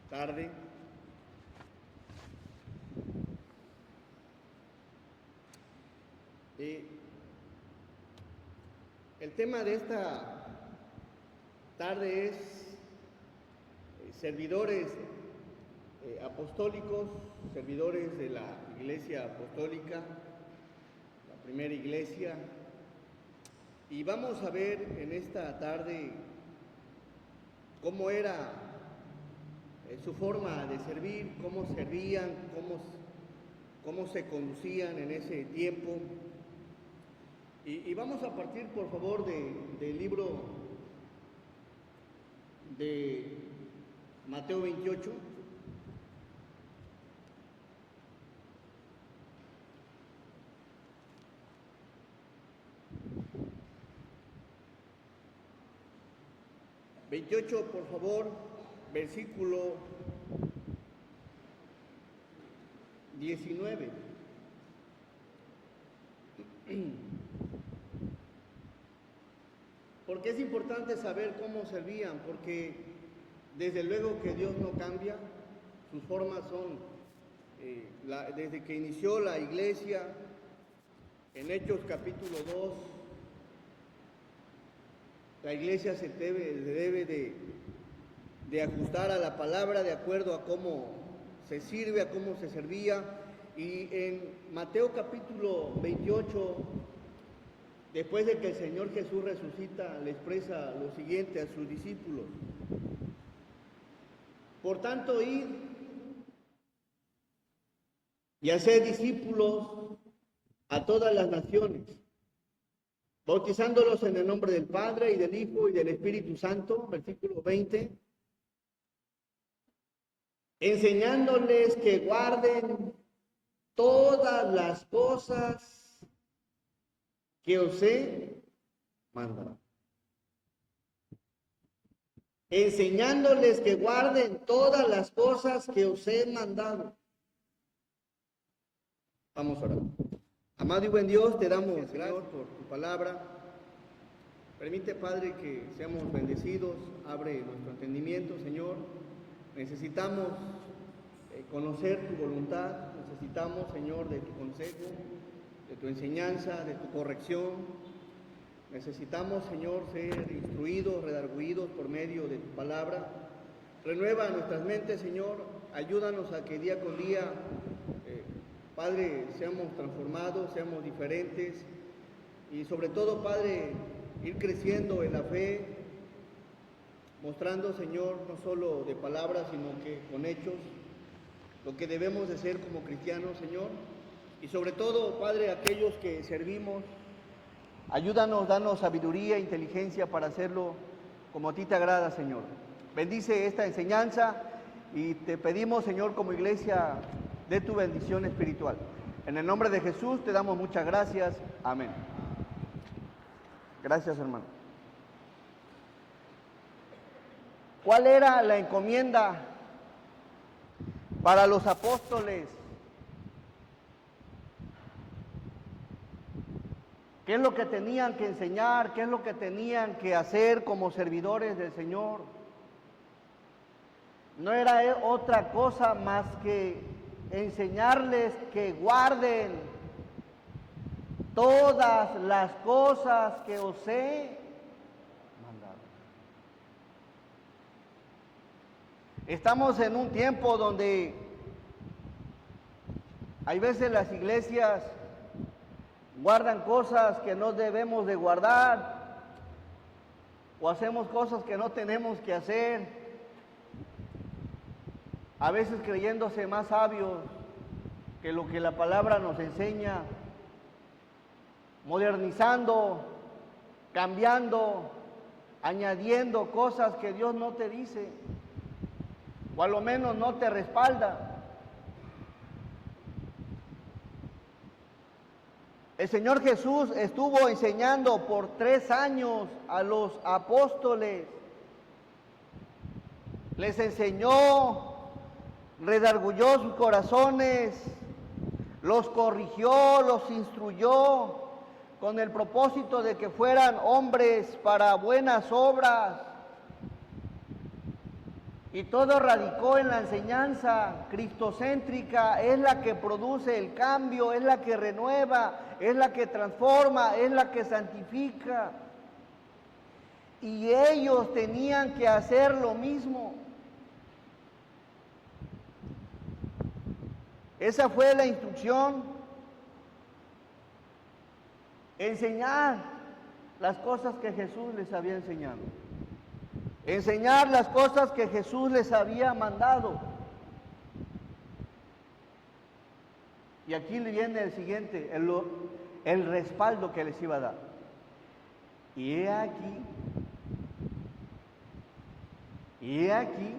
tarde. El tema de esta tarde es servidores apostólicos, servidores de la Iglesia Apostólica, la primera iglesia, y vamos a ver en esta tarde cómo era su forma de servir, cómo servían, cómo se conducían en ese tiempo. Y vamos a partir, por favor, del libro de Mateo 28. Por favor, versículo 19. Porque es importante saber cómo servían, porque desde luego que Dios no cambia, sus formas son, desde que inició la iglesia, en Hechos capítulo 2, la iglesia se debe de ajustar a la palabra de acuerdo a cómo se sirve, a cómo se servía. Y en Mateo capítulo 28, después de que el Señor Jesús resucita, le expresa lo siguiente a sus discípulos: por tanto, id y haced discípulos a todas las naciones, bautizándolos en el nombre del Padre, y del Hijo, y del Espíritu Santo, versículo 20, enseñándoles que guarden todas las cosas que os he mandado. Enseñándoles que guarden todas las cosas que os he mandado. Vamos a orar. Amado y buen Dios, te damos gracias, Señor, por tu palabra. Permite, Padre, que seamos bendecidos. Abre nuestro entendimiento, Señor. Necesitamos conocer tu voluntad. Necesitamos, Señor, de tu consejo, de tu enseñanza, de tu corrección. Necesitamos, Señor, ser instruidos, redarguidos por medio de tu palabra. Renueva nuestras mentes, Señor. Ayúdanos a que día con día, Padre, seamos transformados, seamos diferentes. Y sobre todo, Padre, ir creciendo en la fe, mostrando, Señor, no solo de palabras, sino que con hechos, lo que debemos de ser como cristianos, Señor. Y sobre todo, Padre, aquellos que servimos, ayúdanos, danos sabiduría e inteligencia para hacerlo como a ti te agrada, Señor. Bendice esta enseñanza y te pedimos, Señor, como iglesia, de tu bendición espiritual. En el nombre de Jesús te damos muchas gracias. Amén. Gracias, hermano. ¿Cuál era la encomienda para los apóstoles? ¿Qué es lo que tenían que enseñar? ¿Qué es lo que tenían que hacer como servidores del Señor? No era otra cosa más que enseñarles que guarden todas las cosas que os he mandado. Estamos en un tiempo donde hay veces las iglesias guardan cosas que no debemos de guardar, o hacemos cosas que no tenemos que hacer, a veces creyéndose más sabios que lo que la palabra nos enseña, modernizando, cambiando, añadiendo cosas que Dios no te dice, o a lo menos no te respalda. El Señor Jesús estuvo enseñando por 3 años a los apóstoles. Les enseñó, redarguyó sus corazones, los corrigió, los instruyó, con el propósito de que fueran hombres para buenas obras. Y todo radicó en la enseñanza cristocéntrica, es la que produce el cambio, es la que renueva, es la que transforma, es la que santifica. Y ellos tenían que hacer lo mismo. Esa fue la instrucción. Enseñar las cosas que Jesús les había enseñado. Enseñar las cosas que Jesús les había mandado. Y aquí le viene el siguiente, el respaldo que les iba a dar. Y he aquí,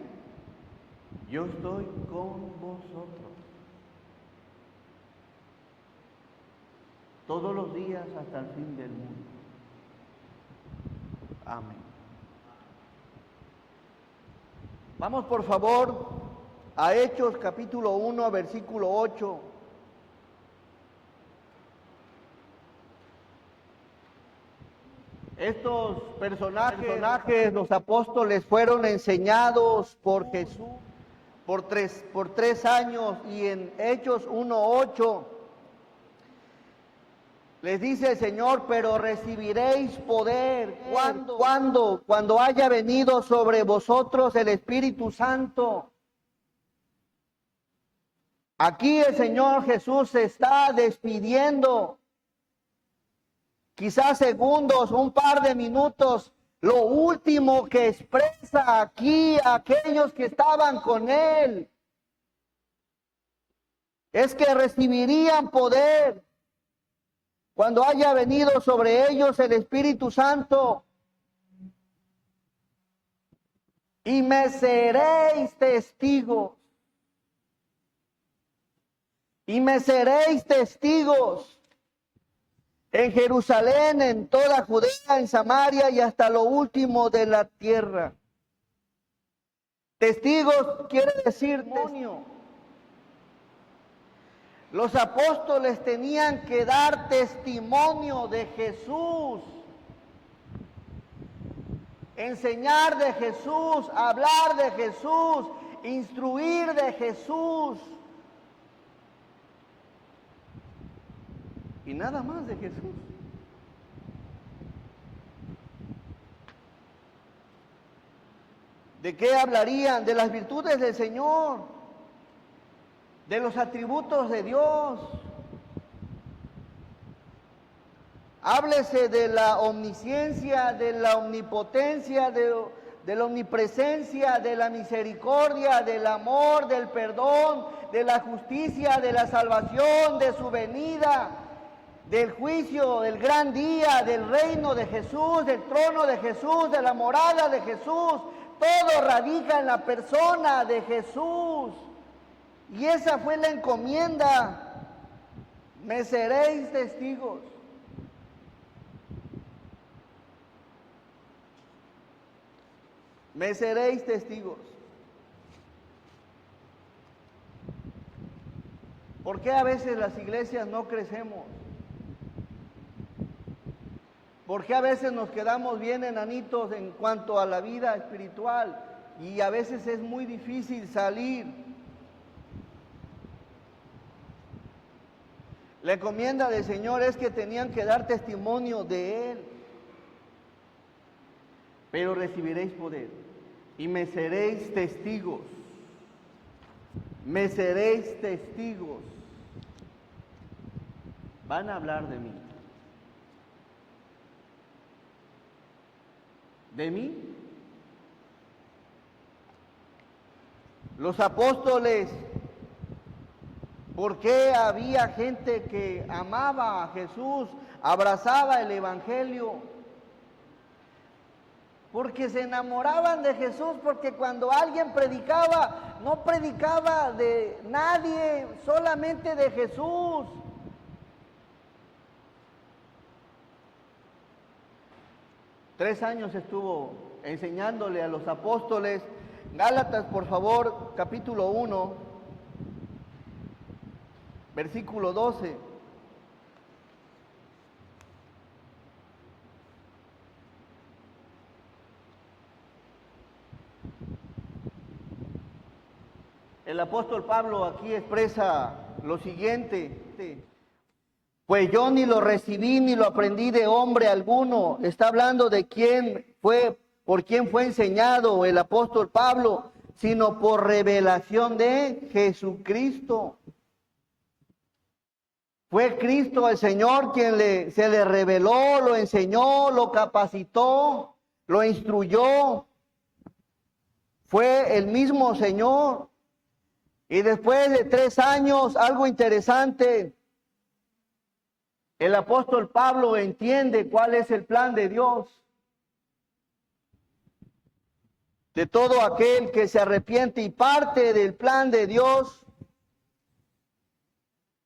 yo estoy con vosotros todos los días hasta el fin del mundo. Amén. Vamos por favor a Hechos capítulo 1, versículo 8. Estos personajes, los apóstoles, fueron enseñados por Jesús por tres años, y en Hechos 1:8 les dice el Señor: pero recibiréis poder cuando haya venido sobre vosotros el Espíritu Santo. Aquí el Señor Jesús se está despidiendo. Quizás segundos, un par de minutos, lo último que expresa aquí a aquellos que estaban con Él es que recibirían poder cuando haya venido sobre ellos el Espíritu Santo. Y me seréis testigos. Y me seréis testigos en Jerusalén, en toda Judea, en Samaria y hasta lo último de la tierra. Testigos quiere decir testimonio. Los apóstoles tenían que dar testimonio de Jesús, enseñar de Jesús, hablar de Jesús, instruir de Jesús. Y nada más de Jesús. ¿De qué hablarían? De las virtudes del Señor, de los atributos de Dios. Háblese de la omnisciencia, de la omnipotencia, de la omnipresencia, de la misericordia, del amor, del perdón, de la justicia, de la salvación, de su venida, del juicio, del gran día, del reino de Jesús, del trono de Jesús, de la morada de Jesús. Todo radica en la persona de Jesús. Y esa fue la encomienda. Me seréis testigos. Me seréis testigos. ¿Por qué a veces las iglesias no crecemos? ¿Por qué a veces nos quedamos bien enanitos en cuanto a la vida espiritual? Y a veces es muy difícil salir. La encomienda del Señor es que tenían que dar testimonio de Él. Pero recibiréis poder y me seréis testigos. Me seréis testigos. Van a hablar de mí. ¿De mí? Los apóstoles, ¿por qué había gente que amaba a Jesús, abrazaba el Evangelio? Porque se enamoraban de Jesús, porque cuando alguien predicaba, no predicaba de nadie, solamente de Jesús. Tres años estuvo enseñándole a los apóstoles. Gálatas, por favor, capítulo 1, versículo 12. El apóstol Pablo aquí expresa lo siguiente: pues yo ni lo recibí ni lo aprendí de hombre alguno. Está hablando de por quién fue enseñado el apóstol Pablo, sino por revelación de Jesucristo. Fue Cristo el Señor quien se le reveló, lo enseñó, lo capacitó, lo instruyó. Fue el mismo Señor. Y después de 3 años, algo interesante, el apóstol Pablo entiende cuál es el plan de Dios. De todo aquel que se arrepiente, y parte del plan de Dios,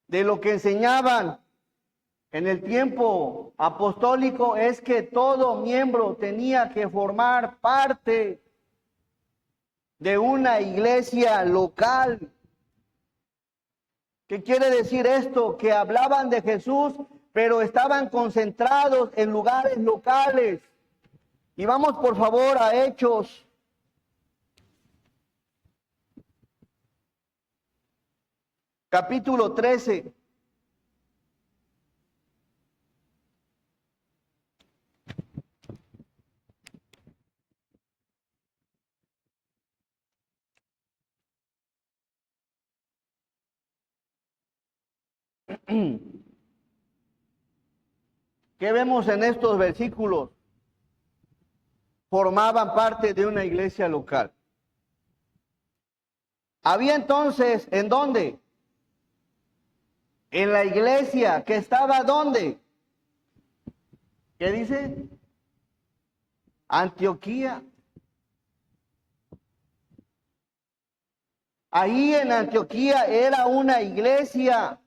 de lo que enseñaban en el tiempo apostólico, es que todo miembro tenía que formar parte de una iglesia local. ¿Qué quiere decir esto? Que hablaban de Jesús, pero estaban concentrados en lugares locales. Y vamos por favor a Hechos. Capítulo 13. ¿Qué vemos en estos versículos? Formaban parte de una iglesia local. Había entonces, ¿en dónde? En la iglesia que estaba ¿dónde? ¿Qué dice? Antioquía. Ahí en Antioquía era una iglesia.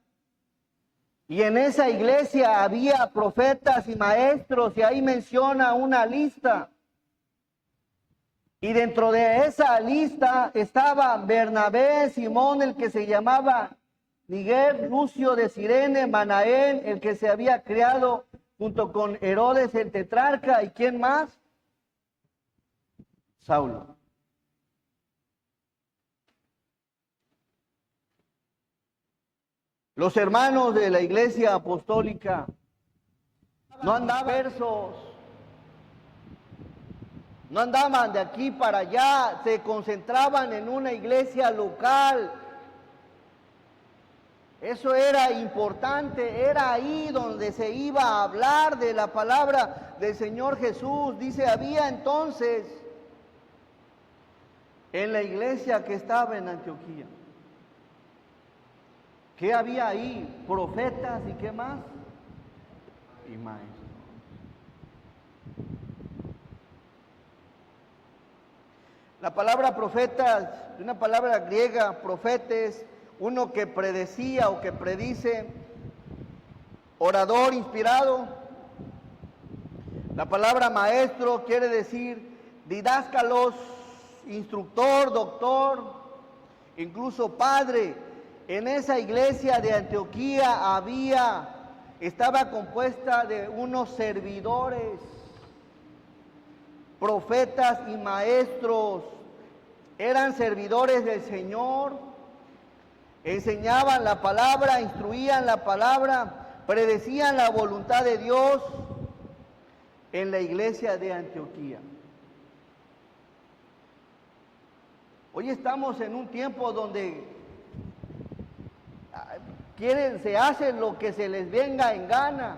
Y en esa iglesia había profetas y maestros, y ahí menciona una lista. Y dentro de esa lista estaba Bernabé, Simón, el que se llamaba Niger, Lucio de Cirene, Manaén, el que se había criado junto con Herodes el tetrarca, ¿y quién más? Saulo. Los hermanos de la iglesia apostólica no andaban dispersos, no andaban de aquí para allá, se concentraban en una iglesia local. Eso era importante, era ahí donde se iba a hablar de la palabra del Señor Jesús. Dice, había entonces en la iglesia que estaba en Antioquía. ¿Qué había ahí? Profetas y ¿qué más? Y maestros. La palabra profeta, una palabra griega, profetes, uno que predecía o que predice, orador inspirado. La palabra maestro quiere decir didáscalos, instructor, doctor, incluso padre. En esa iglesia de Antioquía estaba compuesta de unos servidores, profetas y maestros. Eran servidores del Señor, enseñaban la palabra, instruían la palabra, predecían la voluntad de Dios en la iglesia de Antioquía. Hoy estamos en un tiempo donde se hacen lo que se les venga en gana.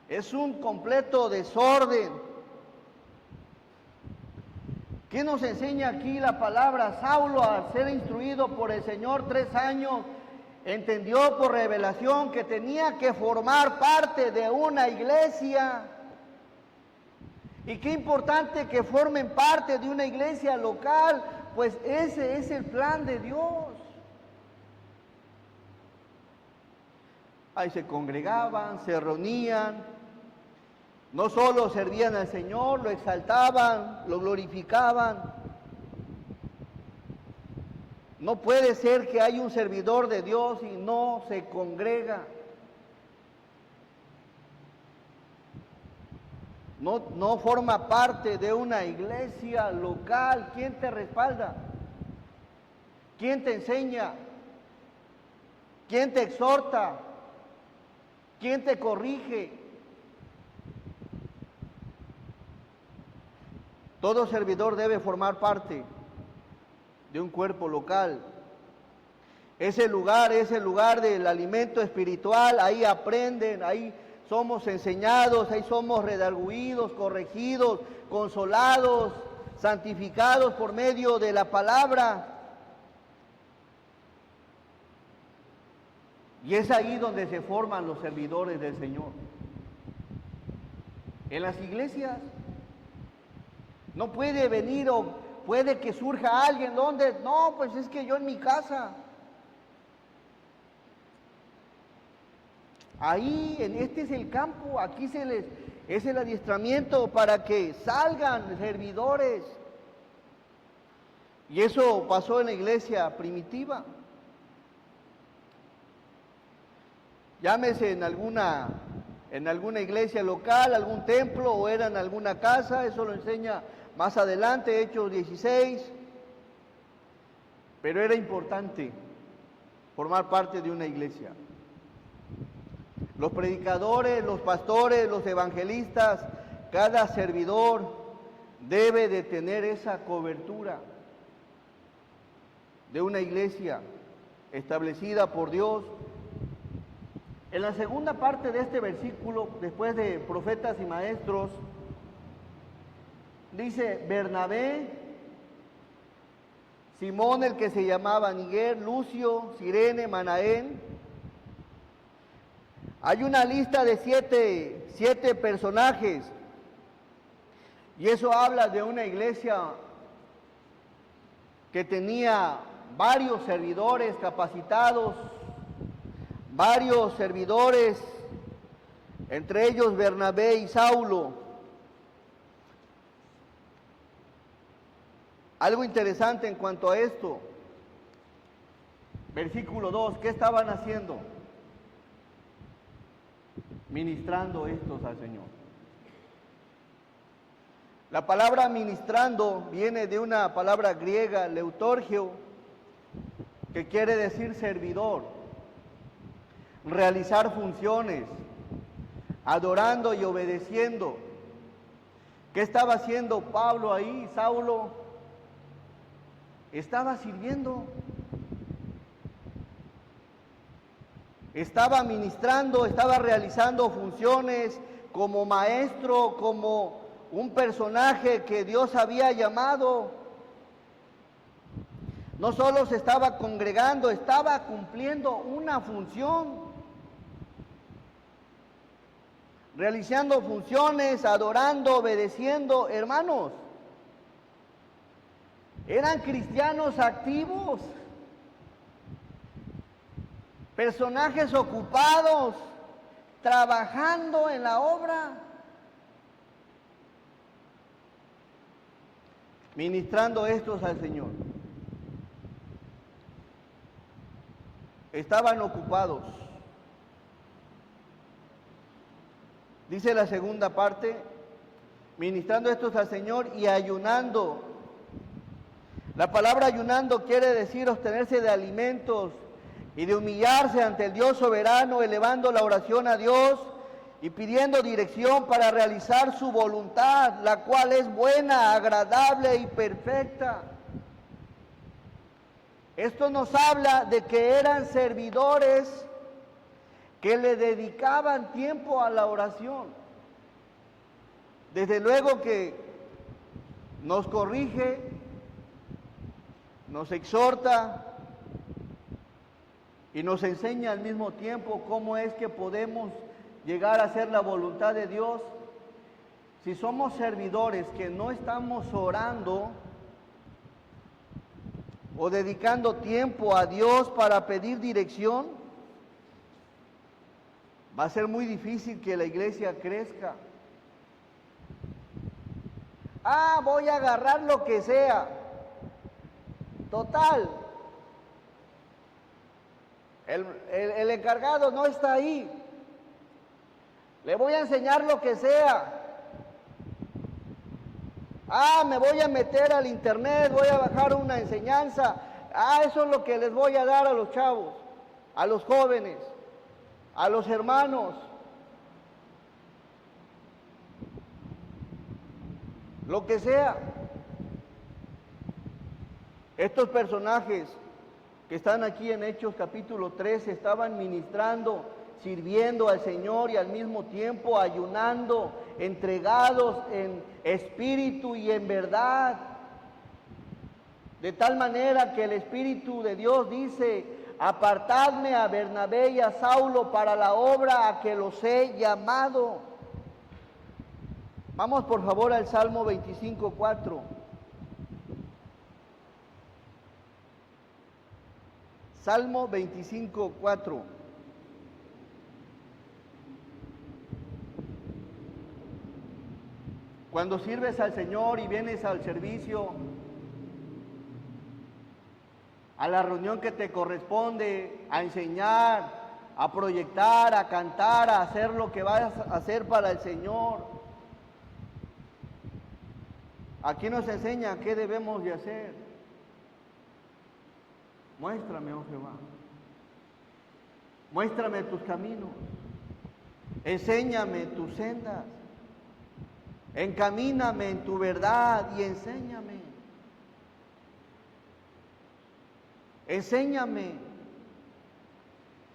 Es un completo desorden. ¿Qué nos enseña aquí la palabra? Saulo, al ser instruido por el Señor 3 años, entendió por revelación que tenía que formar parte de una iglesia. Y qué importante que formen parte de una iglesia local, pues ese es el plan de Dios. Ahí se congregaban, se reunían, no solo servían al Señor, lo exaltaban, lo glorificaban. No puede ser que haya un servidor de Dios y no se congrega. no forma parte de una iglesia local, ¿quién te respalda? ¿Quién te enseña? ¿Quién te exhorta? ¿Quién te corrige? Todo servidor debe formar parte de un cuerpo local. Ese lugar es el lugar del alimento espiritual, ahí aprenden, ahí somos enseñados, ahí somos redarguidos, corregidos, consolados, santificados por medio de la palabra. Y es ahí donde se forman los servidores del Señor. En las iglesias no puede venir o puede que surja alguien donde, no, pues es que yo en mi casa. Ahí, este es el campo, aquí es el adiestramiento para que salgan servidores. Y eso pasó en la iglesia primitiva. Llámese en alguna iglesia local, algún templo o era en alguna casa, eso lo enseña más adelante, Hechos 16. Pero era importante formar parte de una iglesia. Los predicadores, los pastores, los evangelistas, cada servidor debe de tener esa cobertura de una iglesia establecida por Dios. En la segunda parte de este versículo, después de profetas y maestros, dice Bernabé, Simón el que se llamaba Niger, Lucio, Cirene, Manaén. Hay una lista de siete personajes y eso habla de una iglesia que tenía varios servidores capacitados, varios servidores, entre ellos Bernabé y Saulo. Algo interesante en cuanto a esto, versículo 2, ¿qué estaban haciendo? Ministrando estos al Señor. La palabra ministrando viene de una palabra griega, leutorgio, que quiere decir servidor, realizar funciones, adorando y obedeciendo. ¿Qué estaba haciendo Pablo ahí? Saulo estaba sirviendo. Estaba ministrando, estaba realizando funciones como maestro, como un personaje que Dios había llamado. No solo se estaba congregando, estaba cumpliendo una función, realizando funciones, adorando, obedeciendo. Hermanos, eran cristianos activos, personajes ocupados, trabajando en la obra, ministrando estos al Señor. Estaban ocupados. Dice la segunda parte, ministrando estos al Señor y ayunando. La palabra ayunando quiere decir abstenerse de alimentos y de humillarse ante el Dios soberano, elevando la oración a Dios y pidiendo dirección para realizar su voluntad, la cual es buena, agradable y perfecta. Esto nos habla de que eran servidores que le dedicaban tiempo a la oración. Desde luego que nos corrige, nos exhorta y nos enseña al mismo tiempo cómo es que podemos llegar a hacer la voluntad de Dios. Si somos servidores que no estamos orando o dedicando tiempo a Dios para pedir dirección, va a ser muy difícil que la iglesia crezca. Voy a agarrar lo que sea. Total, el encargado no está ahí. Le voy a enseñar lo que sea. Me voy a meter al internet, voy a bajar una enseñanza. Eso es lo que les voy a dar a los chavos, a los jóvenes, a los hermanos. Lo que sea. Estos personajes que están aquí en Hechos capítulo 13 estaban ministrando, sirviendo al Señor y al mismo tiempo ayunando, entregados en espíritu y en verdad. De tal manera que el Espíritu de Dios dice: apartadme a Bernabé y a Saulo para la obra a que los he llamado. Vamos por favor al Salmo 25:4. Salmo 25:4. Cuando sirves al Señor y vienes al servicio, a la reunión que te corresponde, a enseñar, a proyectar, a cantar, a hacer lo que vas a hacer para el Señor. Aquí nos enseña qué debemos de hacer. Muéstrame, oh Jehová, muéstrame tus caminos, enséñame tus sendas, encamíname en tu verdad y enséñame. Enséñame.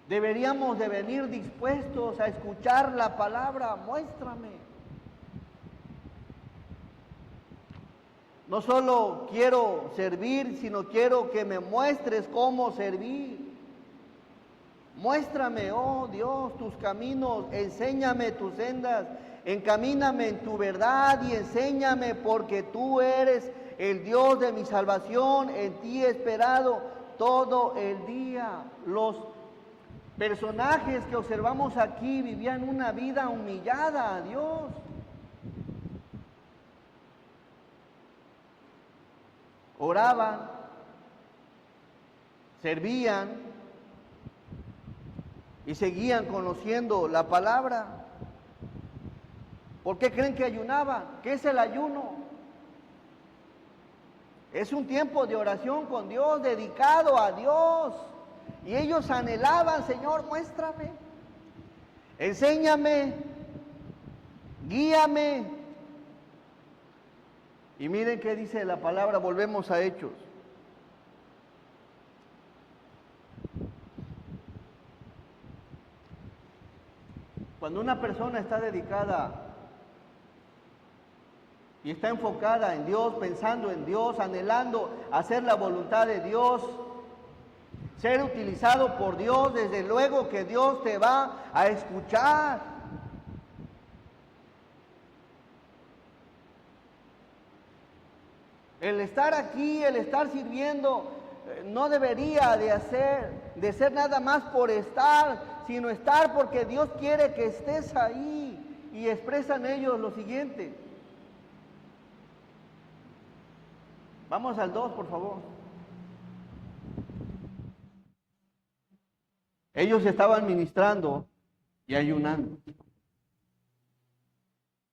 Deberíamos de venir dispuestos a escuchar la palabra. Muéstrame. No solo quiero servir, sino quiero que me muestres cómo servir. Muéstrame, oh Dios, tus caminos, enséñame tus sendas, encamíname en tu verdad y enséñame, porque tú eres el Dios de mi salvación, en ti he esperado todo el día. Los personajes que observamos aquí vivían una vida humillada a Dios. Oraban, servían y seguían conociendo la palabra. ¿Por qué creen que ayunaban? ¿Qué es el ayuno? Es un tiempo de oración con Dios, dedicado a Dios. Y ellos anhelaban: Señor, muéstrame, enséñame, guíame. Y miren qué dice la palabra, volvemos a Hechos. Cuando una persona está dedicada y está enfocada en Dios, pensando en Dios, anhelando hacer la voluntad de Dios, ser utilizado por Dios, desde luego que Dios te va a escuchar. El estar aquí, el estar sirviendo, no debería de ser nada más por estar, sino estar porque Dios quiere que estés ahí. Y expresan ellos lo siguiente. Vamos al 2, por favor. Ellos estaban ministrando y ayunando.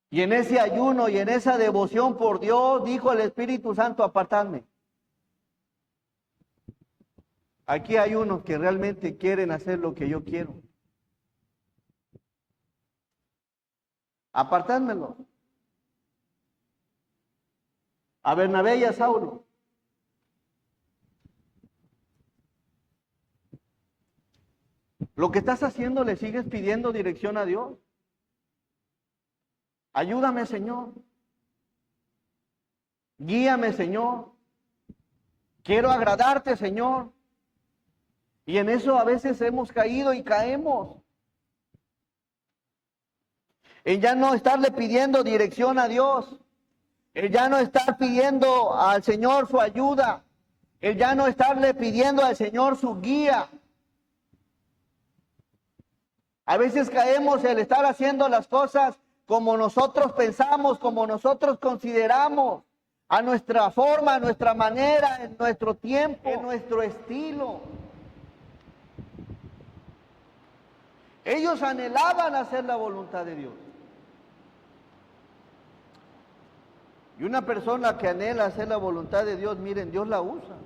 Y en ese ayuno y en esa devoción por Dios, dijo el Espíritu Santo: apartadme. Aquí hay unos que realmente quieren hacer lo que yo quiero. Apartádmelo. A Bernabé y a Saulo. Lo que estás haciendo, le sigues pidiendo dirección a Dios. Ayúdame, Señor. Guíame, Señor. Quiero agradarte, Señor. Y en eso a veces hemos caído y caemos. En ya no estarle pidiendo dirección a Dios. En ya no estar pidiendo al Señor su ayuda. En ya no estarle pidiendo al Señor su guía. A veces caemos en estar haciendo las cosas como nosotros pensamos, como nosotros consideramos, a nuestra forma, a nuestra manera, en nuestro tiempo, en nuestro estilo. Ellos anhelaban hacer la voluntad de Dios. Y una persona que anhela hacer la voluntad de Dios, miren, Dios la usa.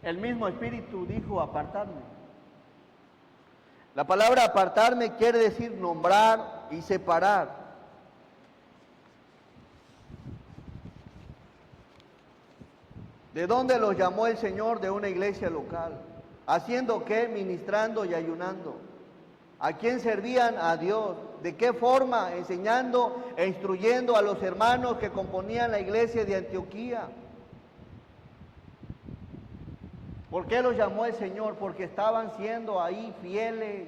El mismo Espíritu dijo apartarme. La palabra apartarme quiere decir nombrar y separar. ¿De dónde los llamó el Señor? De una iglesia local. ¿Haciendo qué? Ministrando y ayunando. ¿A quién servían? A Dios. ¿De qué forma? Enseñando e instruyendo a los hermanos que componían la iglesia de Antioquía. ¿Por qué los llamó el Señor? Porque estaban siendo ahí fieles.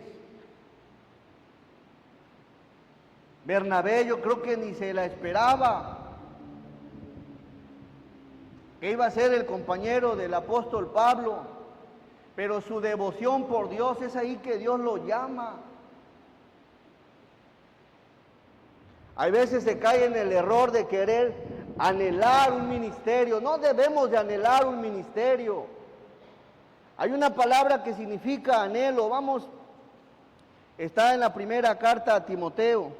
Bernabé, yo creo que ni se la esperaba, que iba a ser el compañero del apóstol Pablo, pero su devoción por Dios es ahí que Dios lo llama. Hay veces se cae en el error de querer anhelar un ministerio. No debemos de anhelar un ministerio. Hay una palabra que significa anhelo. Vamos, está en la primera carta a Timoteo.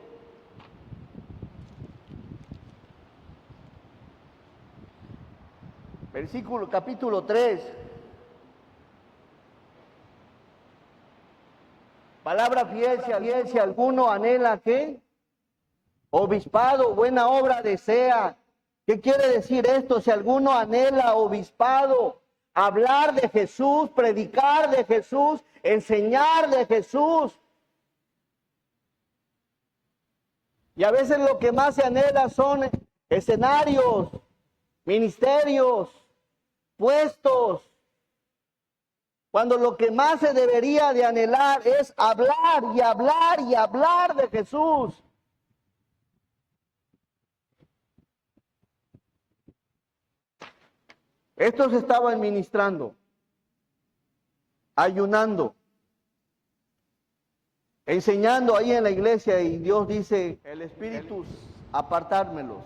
Capítulo 3. Palabra fiel, si alguno anhela, ¿qué? Obispado, buena obra desea. ¿Qué quiere decir esto? Si alguno anhela obispado, hablar de Jesús, predicar de Jesús, enseñar de Jesús. Y a veces lo que más se anhela son escenarios, ministerios, puestos, cuando lo que más se debería de anhelar es hablar y hablar y hablar de Jesús. Estos estaban ministrando, ayunando, enseñando ahí en la iglesia, y Dios dice, el Espíritu, apartármelos.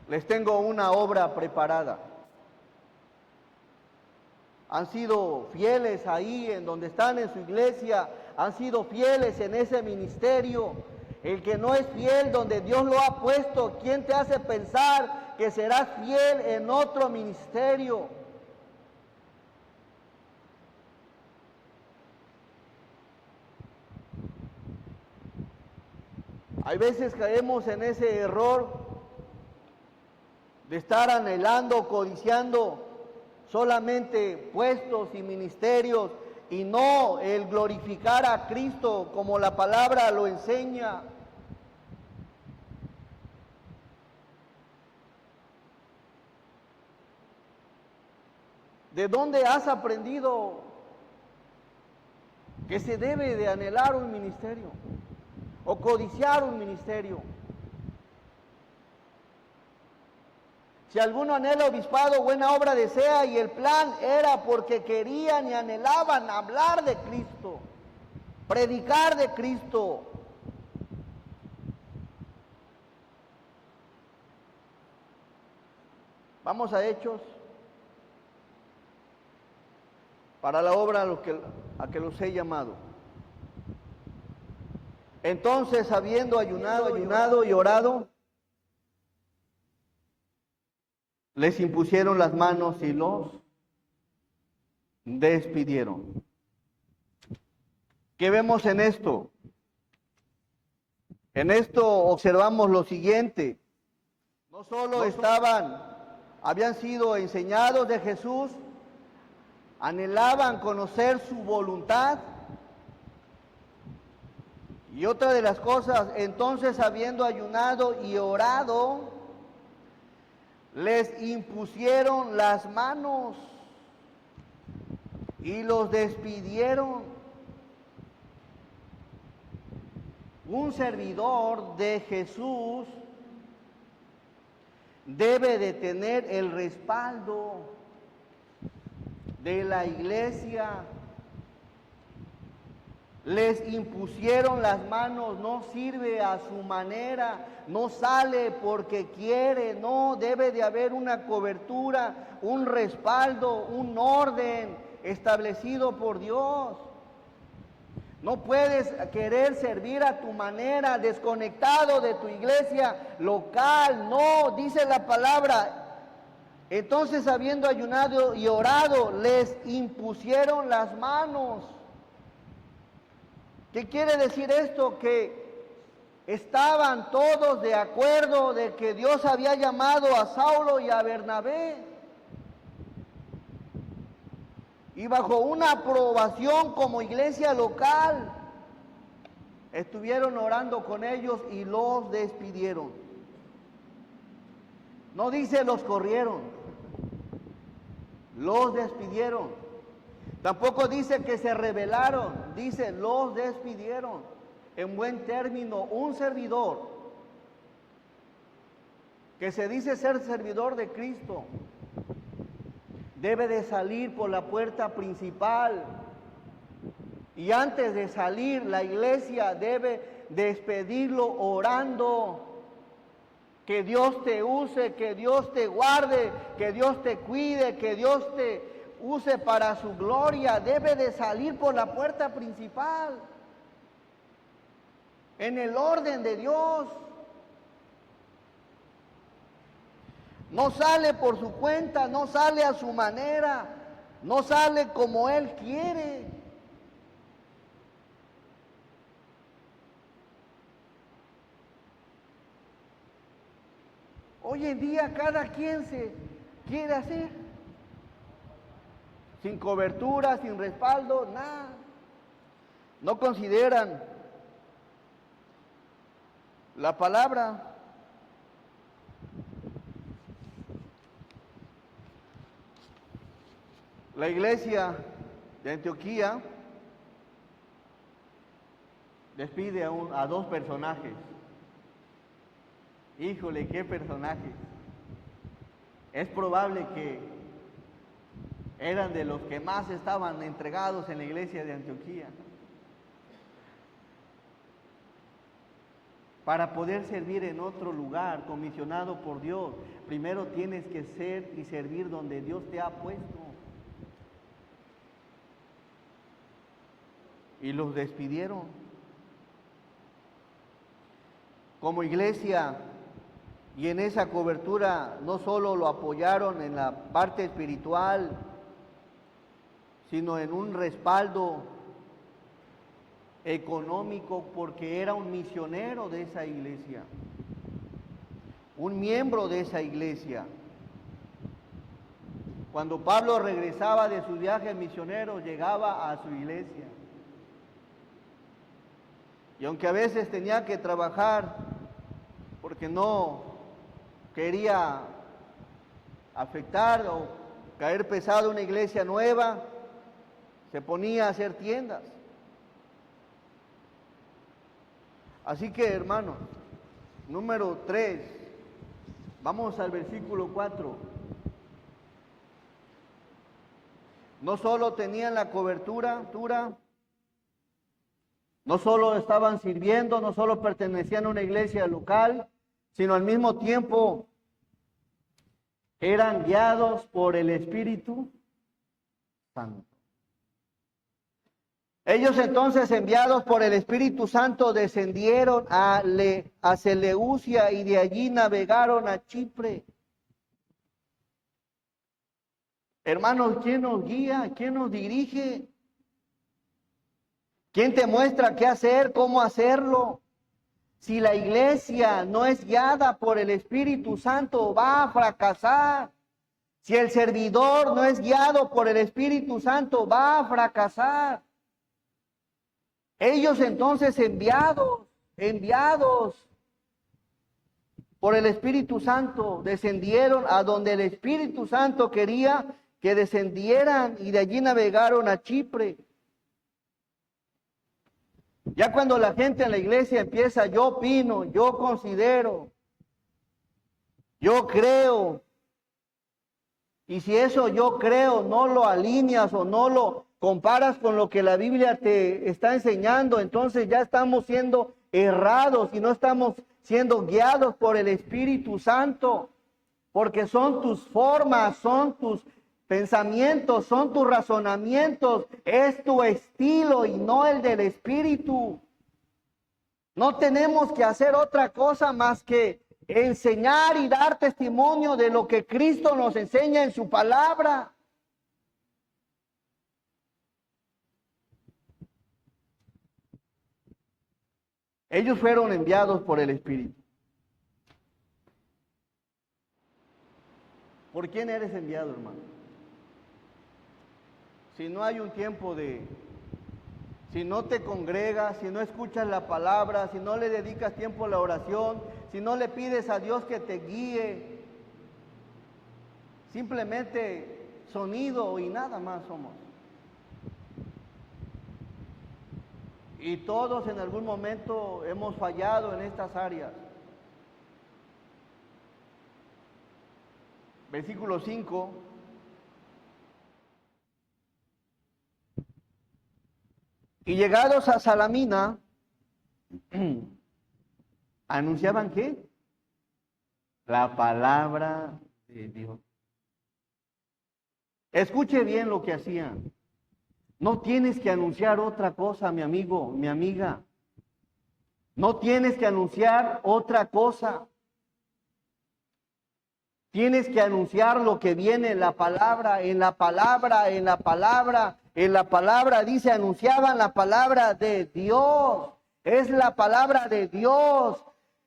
Les tengo una obra preparada. Han sido fieles ahí en donde están en su iglesia, han sido fieles en ese ministerio. El que no es fiel donde Dios lo ha puesto, ¿quién te hace pensar que serás fiel en otro ministerio? Hay veces caemos en ese error de estar anhelando, codiciando solamente puestos y ministerios, y no el glorificar a Cristo como la palabra lo enseña. ¿De dónde has aprendido que se debe de anhelar un ministerio o codiciar un ministerio? Si alguno anhela obispado, buena obra desea, y el plan era porque querían y anhelaban hablar de Cristo, predicar de Cristo. Vamos a Hechos, para la obra a que los he llamado. Entonces, habiendo ayunado y orado, les impusieron las manos y los despidieron. ¿Qué vemos en esto? En esto observamos lo siguiente. No solo habían sido enseñados de Jesús, anhelaban conocer su voluntad. Y otra de las cosas, entonces habiendo ayunado y orado, les impusieron las manos y los despidieron. Un servidor de Jesús debe de tener el respaldo de la iglesia. Les impusieron las manos, no sirve a su manera, no sale porque quiere, no, debe de haber una cobertura, un respaldo, un orden establecido por Dios. No puedes querer servir a tu manera, desconectado de tu iglesia local. No, dice la palabra. Entonces, habiendo ayunado y orado, les impusieron las manos. ¿Qué quiere decir esto? Que estaban todos de acuerdo de que Dios había llamado a Saulo y a Bernabé. Y bajo una aprobación como iglesia local, estuvieron orando con ellos y los despidieron. No dice los corrieron, los despidieron. Tampoco dice que se rebelaron, dice los despidieron. En buen término, un servidor que se dice ser servidor de Cristo debe de salir por la puerta principal. Y antes de salir, la iglesia debe despedirlo orando. Que Dios te use, que Dios te guarde, que Dios te cuide, que Dios te use para su gloria. Debe de salir por la puerta principal. En el orden de Dios. No sale por su cuenta, no sale a su manera, no sale como Él quiere. Hoy en día cada quien se quiere hacer. Sin cobertura, sin respaldo, nada. No consideran la palabra. La iglesia de Antioquía despide a dos personajes. Híjole, qué personajes. Es probable que eran de los que más estaban entregados en la iglesia de Antioquía. Para poder servir en otro lugar, comisionado por Dios, primero tienes que ser y servir donde Dios te ha puesto. Y los despidieron. Como iglesia, y en esa cobertura no solo lo apoyaron en la parte espiritual, sino en un respaldo económico, porque era un misionero de esa iglesia, un miembro de esa iglesia. Cuando Pablo regresaba de su viaje misionero, llegaba a su iglesia. Y aunque a veces tenía que trabajar porque no quería afectar o caer pesado una iglesia nueva, se ponía a hacer tiendas. Así que, hermanos, número 3, vamos al versículo 4. No solo tenían la cobertura, no solo estaban sirviendo, no solo pertenecían a una iglesia local, sino al mismo tiempo eran guiados por el Espíritu Santo. Ellos entonces, enviados por el Espíritu Santo, descendieron a Seleucia y de allí navegaron a Chipre. Hermanos, ¿quién nos guía? ¿Quién nos dirige? ¿Quién te muestra qué hacer, cómo hacerlo? Si la iglesia no es guiada por el Espíritu Santo, va a fracasar. Si el servidor no es guiado por el Espíritu Santo, va a fracasar. Ellos entonces enviados por el Espíritu Santo, descendieron a donde el Espíritu Santo quería que descendieran y de allí navegaron a Chipre. Ya cuando la gente en la iglesia empieza, yo opino, yo considero, yo creo, y si eso yo creo no lo alineas o no lo comparas con lo que la Biblia te está enseñando, entonces ya estamos siendo errados y no estamos siendo guiados por el Espíritu Santo, porque son tus formas, son tus pensamientos, son tus razonamientos, es tu estilo y no el del Espíritu. No tenemos que hacer otra cosa más que enseñar y dar testimonio de lo que Cristo nos enseña en su palabra. Ellos fueron enviados por el Espíritu. ¿Por quién eres enviado, hermano? Si no hay un tiempo si no te congregas, si no escuchas la palabra, si no le dedicas tiempo a la oración, si no le pides a Dios que te guíe, simplemente sonido y nada más somos. Y todos en algún momento hemos fallado en estas áreas. Versículo 5. Y llegados a Salamina, ¿anunciaban qué? La palabra de Dios. Escuche bien lo que hacían. No tienes que anunciar otra cosa, mi amigo, mi amiga. No tienes que anunciar otra cosa. Tienes que anunciar lo que viene en la palabra, en la palabra, en la palabra. En la palabra dice, anunciaban la palabra de Dios. Es la palabra de Dios,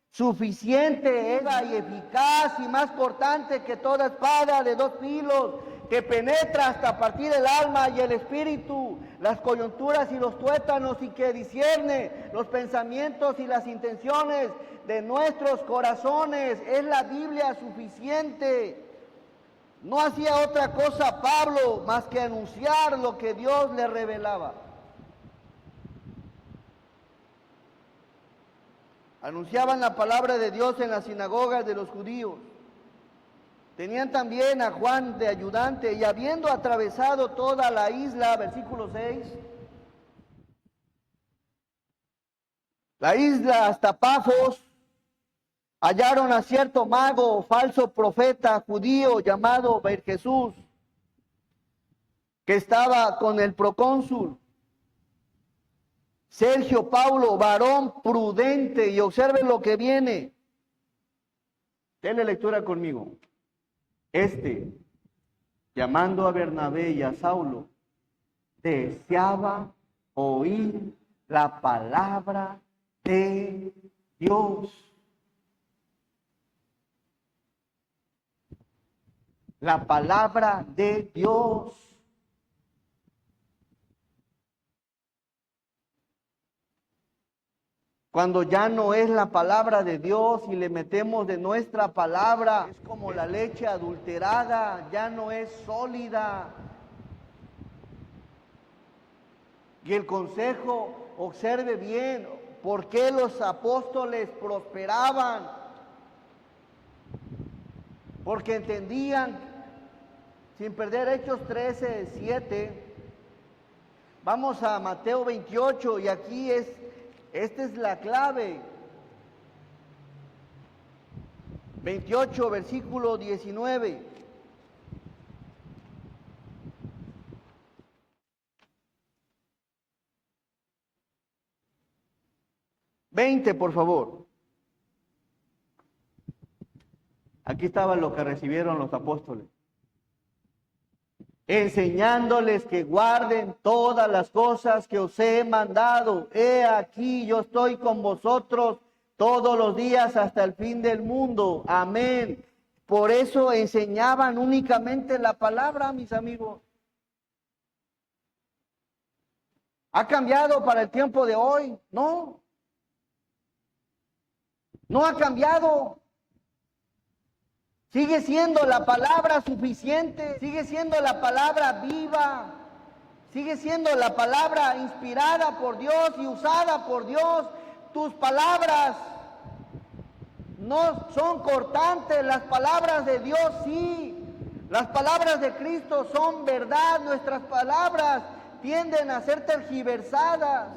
suficiente, era y eficaz y más cortante que toda espada de 2 filos, que penetra hasta partir el alma y el espíritu, las coyunturas y los tuétanos, y que discierne los pensamientos y las intenciones de nuestros corazones. Es la Biblia suficiente. No hacía otra cosa Pablo más que anunciar lo que Dios le revelaba. Anunciaban la palabra de Dios en las sinagogas de los judíos. Tenían también a Juan de ayudante, y habiendo atravesado toda la isla, versículo 6, la isla hasta Pafos, hallaron a cierto mago, falso profeta judío llamado Jesús, que estaba con el procónsul Sergio Paulo, varón prudente, y observen lo que viene. Denle lectura conmigo. Llamando a Bernabé y a Saulo, deseaba oír la palabra de Dios. La palabra de Dios. Cuando ya no es la palabra de Dios y le metemos de nuestra palabra, es como la leche adulterada, ya no es sólida. Y el consejo, observe bien, ¿por qué los apóstoles prosperaban? Porque entendían, sin perder Hechos 13, 7, vamos a Mateo 28, y aquí esta es la clave. 28, versículo 19. Por favor. Aquí estaba lo que recibieron los apóstoles. Enseñándoles que guarden todas las cosas que os he mandado. He aquí, yo estoy con vosotros todos los días hasta el fin del mundo. Amén. Por eso enseñaban únicamente la palabra, mis amigos. ¿Ha cambiado para el tiempo de hoy? No. No ha cambiado. Sigue siendo la palabra suficiente, sigue siendo la palabra viva, sigue siendo la palabra inspirada por Dios y usada por Dios. Tus palabras no son cortantes, las palabras de Dios sí. Las palabras de Cristo son verdad, nuestras palabras tienden a ser tergiversadas.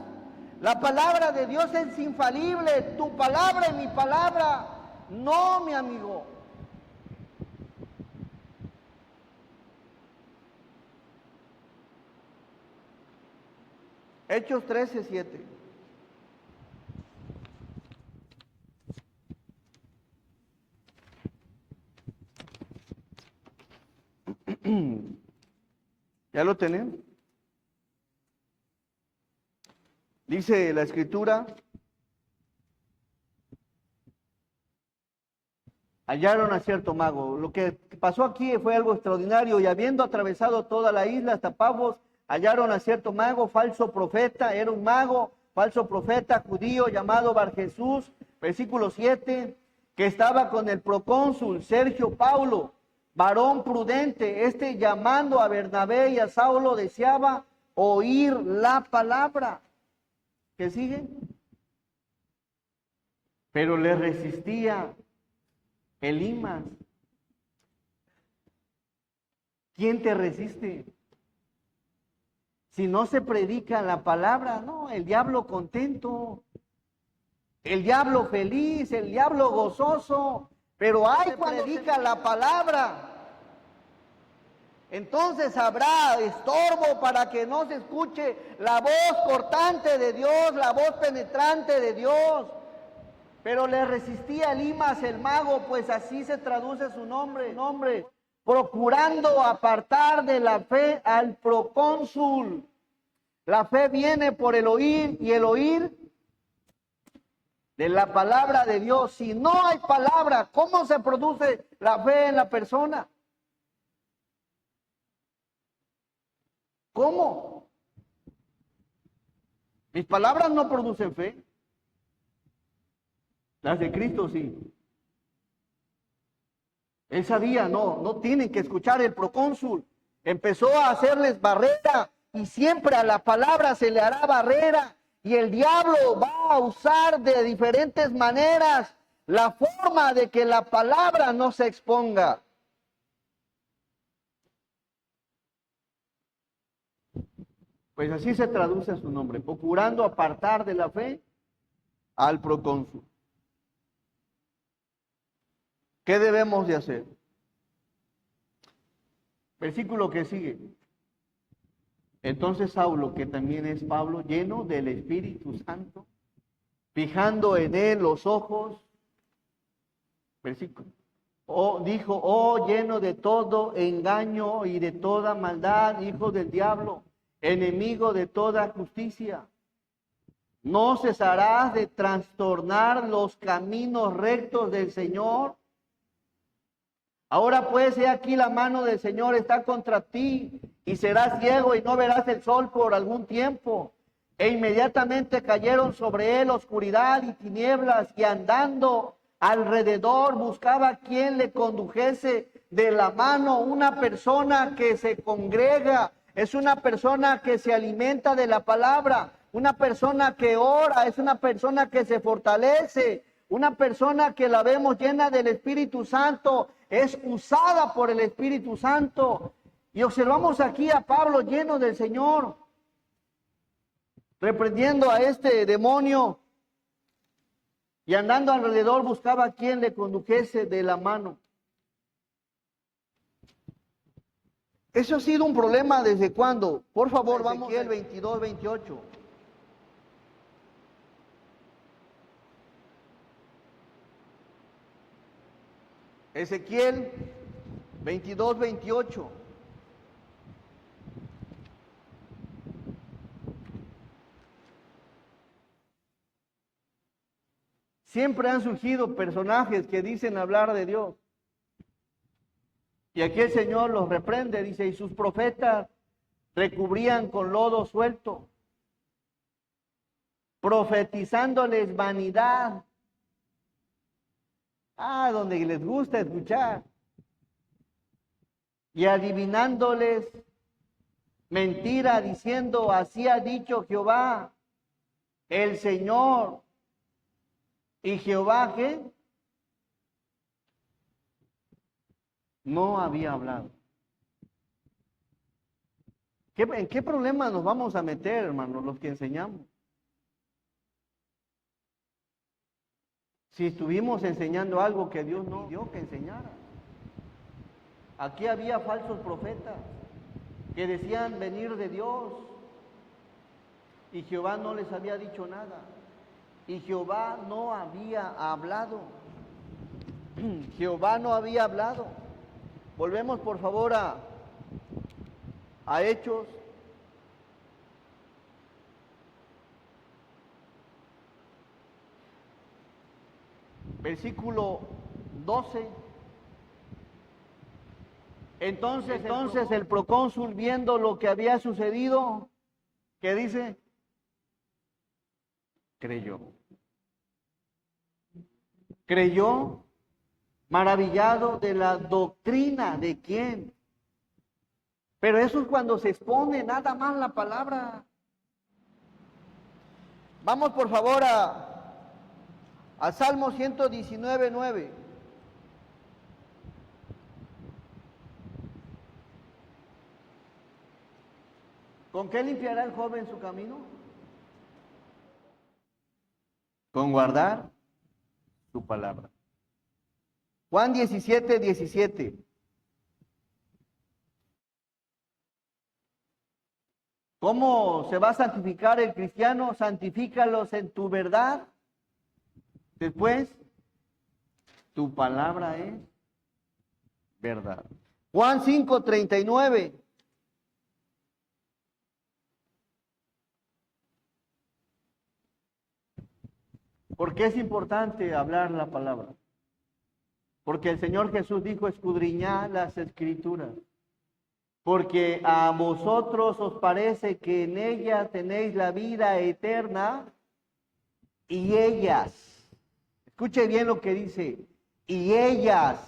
La palabra de Dios es infalible, tu palabra y mi palabra no, mi amigo. Hechos 13:7. ¿Ya lo tenemos? Dice la Escritura: hallaron a cierto mago. Lo que pasó aquí fue algo extraordinario, y habiendo atravesado toda la isla hasta Pafos, hallaron a cierto mago, falso profeta, era un mago, falso profeta judío llamado Barjesús, versículo 7, que estaba con el procónsul Sergio Paulo, varón prudente. Este, llamando a Bernabé y a Saulo, deseaba oír la palabra. ¿Qué sigue? Pero le resistía Elimas. ¿Quién te resiste? Si no se predica la palabra, no, el diablo contento, el diablo feliz, el diablo gozoso, pero hay cuando predica la palabra, entonces habrá estorbo para que no se escuche la voz cortante de Dios, la voz penetrante de Dios. Pero le resistía Elimas el mago, pues así se traduce su nombre, procurando apartar de la fe al procónsul. La fe viene por el oír, y el oír de la palabra de Dios. Si no hay palabra, ¿cómo se produce la fe en la persona? ¿Cómo? Mis palabras no producen fe. Las de Cristo sí. Él sabía, no tienen que escuchar el procónsul. Empezó a hacerles barrera, y siempre a la palabra se le hará barrera. Y el diablo va a usar de diferentes maneras la forma de que la palabra no se exponga. Pues así se traduce su nombre, procurando apartar de la fe al procónsul. ¿Qué debemos de hacer? Versículo que sigue. Entonces Saulo, que también es Pablo, lleno del Espíritu Santo, fijando en él los ojos, versículo, dijo: oh, lleno de todo engaño y de toda maldad, hijo del diablo, enemigo de toda justicia, ¿no cesarás de trastornar los caminos rectos del Señor? Ahora pues, he aquí, la mano del Señor está contra ti, y serás ciego y no verás el sol por algún tiempo. E inmediatamente cayeron sobre él oscuridad y tinieblas, y andando alrededor buscaba quien le condujese de la mano. Una persona que se congrega es una persona que se alimenta de la palabra, una persona que ora, es una persona que se fortalece, una persona que la vemos llena del Espíritu Santo, es usada por el Espíritu Santo. Y observamos aquí a Pablo lleno del Señor, reprendiendo a este demonio, y andando alrededor buscaba a quien le condujese de la mano. Eso ha sido un problema ¿desde cuándo? Por favor, vamos al 22-28. Ezequiel 22-28. Siempre han surgido personajes que dicen hablar de Dios. Y aquí el Señor los reprende, dice: y sus profetas recubrían con lodo suelto, profetizándoles vanidad. Donde les gusta escuchar. Y adivinándoles mentira, diciendo: así ha dicho Jehová, el Señor. Y Jehová, ¿qué? No había hablado. ¿En qué problema nos vamos a meter, hermanos, los que enseñamos? Si estuvimos enseñando algo que Dios no dio que enseñara. Aquí había falsos profetas que decían venir de Dios. y Jehová no les había dicho nada. Y Jehová no había hablado. Jehová no había hablado. Volvemos por favor a Hechos. Versículo 12. Entonces el procónsul, viendo lo que había sucedido, ¿qué dice? Creyó. Creyó, maravillado de la doctrina de quién. Pero eso es cuando se expone nada más la palabra. Vamos por favor a Salmo 119:9. ¿Con qué limpiará el joven su camino? Con guardar su palabra. Juan 17:17. ¿Cómo se va a santificar el cristiano? Santifícalos en tu verdad. Después, tu palabra es verdad. Juan 5:39. ¿Por qué es importante hablar la palabra? Porque el Señor Jesús dijo, escudriñad las Escrituras, porque a vosotros os parece que en ellas tenéis la vida eterna, y ellas, escuche bien lo que dice, y ellas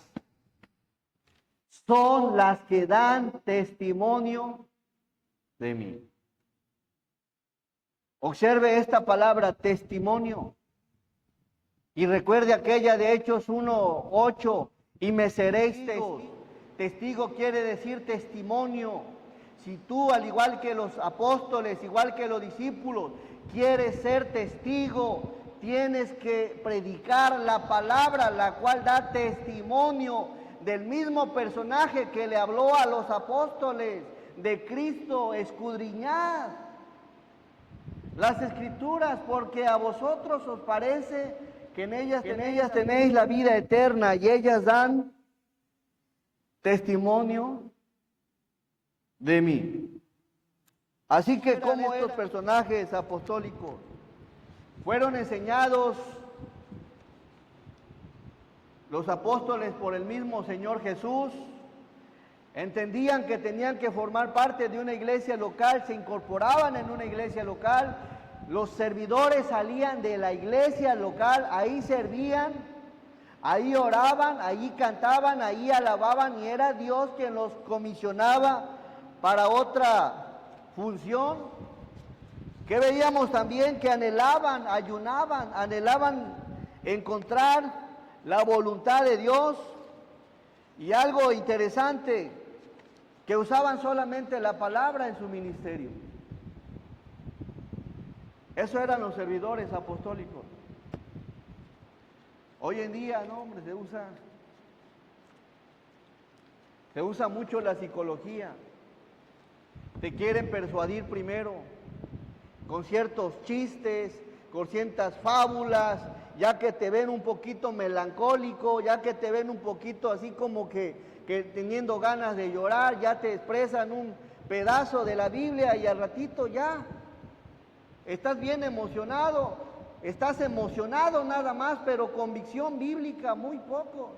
son las que dan testimonio de mí. Observe esta palabra, testimonio. Y recuerde aquella de Hechos 1:8, y me seréis testigos. Testigo quiere decir testimonio. Si tú, al igual que los apóstoles, igual que los discípulos, quieres ser testigo, tienes que predicar la palabra, la cual da testimonio del mismo personaje que le habló a los apóstoles, de Cristo. Escudriñad las Escrituras, porque a vosotros os parece que en ellas tenéis la vida eterna, y ellas dan testimonio de mí. Así que como estos personajes apostólicos fueron enseñados los apóstoles por el mismo Señor Jesús, entendían que tenían que formar parte de una iglesia local, se incorporaban en una iglesia local. Los servidores salían de la iglesia local, ahí servían, ahí oraban, ahí cantaban, ahí alababan, y era Dios quien los comisionaba para otra función. Que veíamos también que anhelaban, ayunaban, anhelaban encontrar la voluntad de Dios. Y algo interesante, que usaban solamente la palabra en su ministerio. Eso eran los servidores apostólicos. Hoy en día, no, hombre, se usa mucho la psicología. Te quieren persuadir primero con ciertos chistes, con ciertas fábulas, ya que te ven un poquito melancólico, ya que te ven un poquito así como que teniendo ganas de llorar, ya te expresan un pedazo de la Biblia y al ratito ya estás bien emocionado, estás emocionado nada más, pero convicción bíblica muy pocos.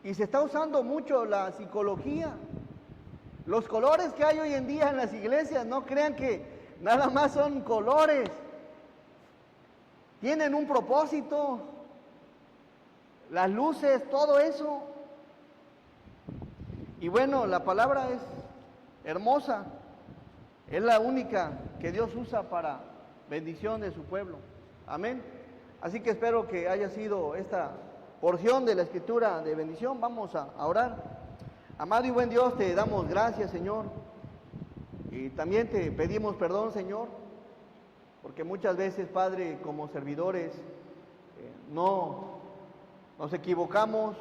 Y se está usando mucho la psicología. Los colores que hay hoy en día en las iglesias, no crean que nada más son colores. Tienen un propósito. Las luces, todo eso. Y bueno, la palabra es hermosa. Es la única que Dios usa para bendición de su pueblo. Amén. Así que espero que haya sido esta porción de la Escritura de bendición. Vamos a orar. Amado y buen Dios, te damos gracias, Señor. Y también te pedimos perdón, Señor, porque muchas veces, Padre, como servidores, nos equivocamos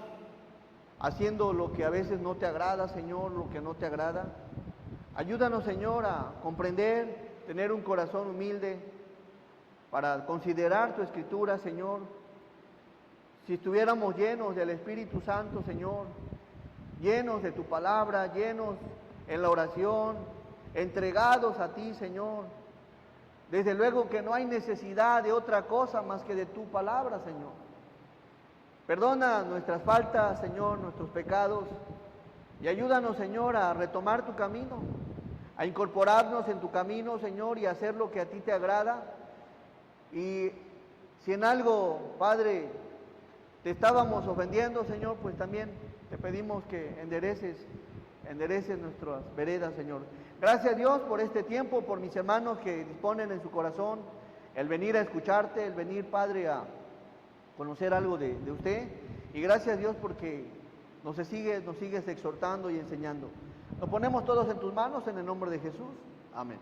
haciendo lo que a veces no te agrada, Señor, lo que no te agrada. Ayúdanos, Señor, a comprender, tener un corazón humilde para considerar tu Escritura, Señor. Si estuviéramos llenos del Espíritu Santo, Señor, llenos de tu palabra, llenos en la oración, entregados a ti, Señor. Desde luego que no hay necesidad de otra cosa más que de tu palabra, Señor. Perdona nuestras faltas, Señor, nuestros pecados, y ayúdanos, Señor, a retomar tu camino, a incorporarnos en tu camino, Señor, y a hacer lo que a ti te agrada. Y si en algo, Padre, te estábamos ofendiendo, Señor, pues también te pedimos que endereces nuestras veredas, Señor. Gracias, Dios, por este tiempo, por mis hermanos que disponen en su corazón el venir a escucharte, el venir, Padre, a conocer algo de usted. Y gracias, Dios, porque nos sigues exhortando y enseñando. Nos ponemos todos en tus manos en el nombre de Jesús. Amén.